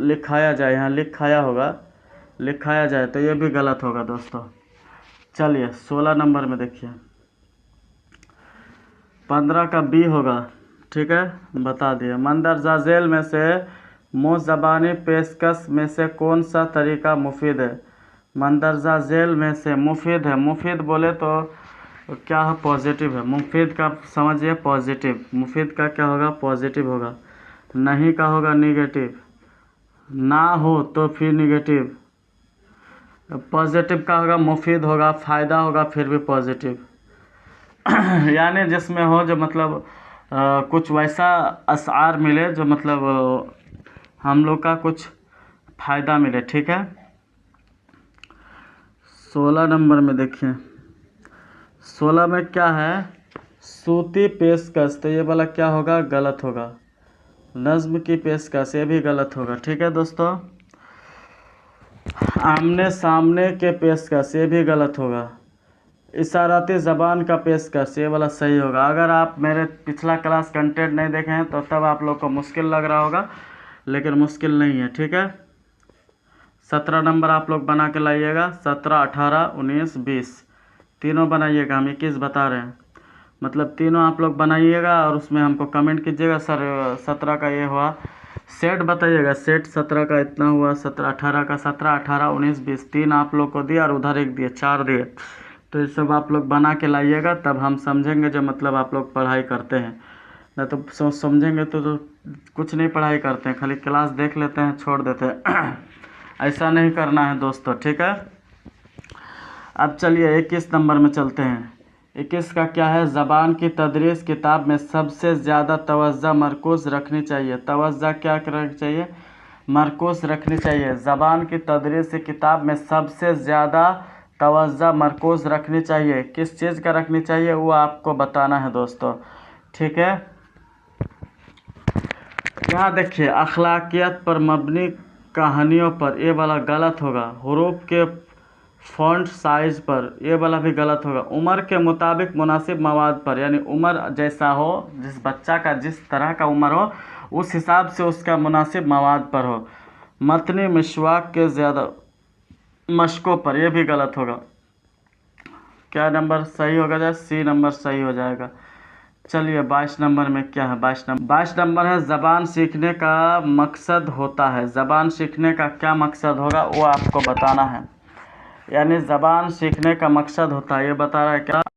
लिखाया जाए, यहाँ लिखाया होगा, लिखाया जाए तो ये भी गलत होगा दोस्तों। चलिए 16 नंबर में देखिए, 15 का बी होगा, ठीक है, बता दिए। मंदरजा झेल में से मुज़बानी पेशकश में से कौन सा तरीका मुफीद है? मंदरजा झेल में से मुफीद है, मुफीद बोले तो क्या है, पॉजिटिव है। मुफीद का समझिए पॉजिटिव, मुफीद का क्या होगा, पॉजिटिव होगा। नहीं का होगा निगेटिव, ना हो तो फिर निगेटिव, पॉजिटिव का होगा मुफीद होगा, फ़ायदा होगा फिर भी पॉजिटिव। यानी जिसमें हो जो मतलब कुछ वैसा अशार मिले जो मतलब हम लोग का कुछ फ़ायदा मिले, ठीक है। 16 नंबर में देखिए, 16 में क्या है, सूती पेशकश, तो ये वाला क्या होगा, गलत होगा। नज़्म की पेशकश, ये भी गलत होगा, ठीक है दोस्तों। आमने सामने के पेशकश, ये भी गलत होगा। इशाराती ज़बान का पेशकश, ये वाला सही होगा। अगर आप मेरे पिछला क्लास कंटेंट नहीं देखे हैं तो तब आप लोग को मुश्किल लग रहा होगा, लेकिन मुश्किल नहीं है, ठीक है। 17 नंबर आप लोग बना के लाइएगा, 17, 18, 19, 20 तीनों बनाइएगा। हम 21 बता रहे हैं, मतलब तीनों आप लोग बनाइएगा और उसमें हमको कमेंट कीजिएगा, सर 17 का ये हुआ, सेट बताइएगा, सेट 17 का इतना हुआ, 17, 18 का 17, 18, 19, 20 तीन आप लोग को दिया और उधर एक दिए, 4 दिए। तो ये सब आप लोग बना के लाइएगा, तब हम समझेंगे जो मतलब आप लोग पढ़ाई करते हैं। नहीं तो समझेंगे तो कुछ नहीं पढ़ाई करते हैं, खाली क्लास देख लेते हैं छोड़ देते हैं। ऐसा नहीं करना है दोस्तों, ठीक है। अब चलिए 21 नंबर में चलते हैं। 21 का क्या है, ज़बान की तदरीस किताब में सबसे ज़्यादा तवज्जो मरकूज़ रखनी चाहिए। तवज्जो क्या रखनी चाहिए, मरकूज़ रखनी चाहिए। ज़बान की तदरीस किताब में सबसे ज़्यादा तवज्जो मरकूज़ रखनी चाहिए। किस चीज़ का रखनी चाहिए वो आपको बताना है दोस्तों, ठीक है। यहाँ देखिए, अखलाकियत पर मबनी कहानियों पर, ये वाला गलत होगा। हुरूफ के फ़ॉन्ट साइज़ पर, ये वाला भी गलत होगा। उम्र के मुताबिक मुनासिब मवाद पर, यानी उम्र जैसा हो, जिस बच्चा का जिस तरह का उम्र हो उस हिसाब से उसका मुनासिब मवाद पर हो। मतनी मिसवाक के ज़्यादा मशकों पर, यह भी गलत होगा। क्या नंबर सही होगा, सी नंबर सही हो जाएगा। चलिए 22 नंबर में क्या है, 22 नंबर है, ज़बान सीखने का मकसद होता है। ज़बान सीखने का क्या मकसद होगा वो आपको बताना है, यानी ज़बान सीखने का मकसद होता है, ये बता रहा है क्या।